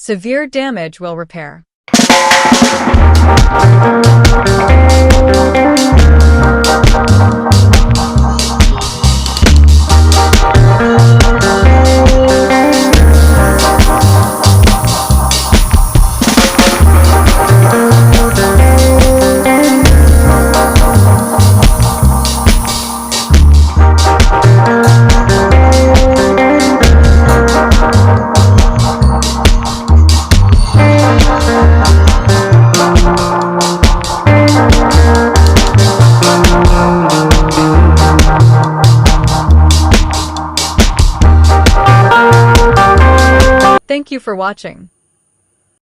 Severe damage will repair. Thank you for watching.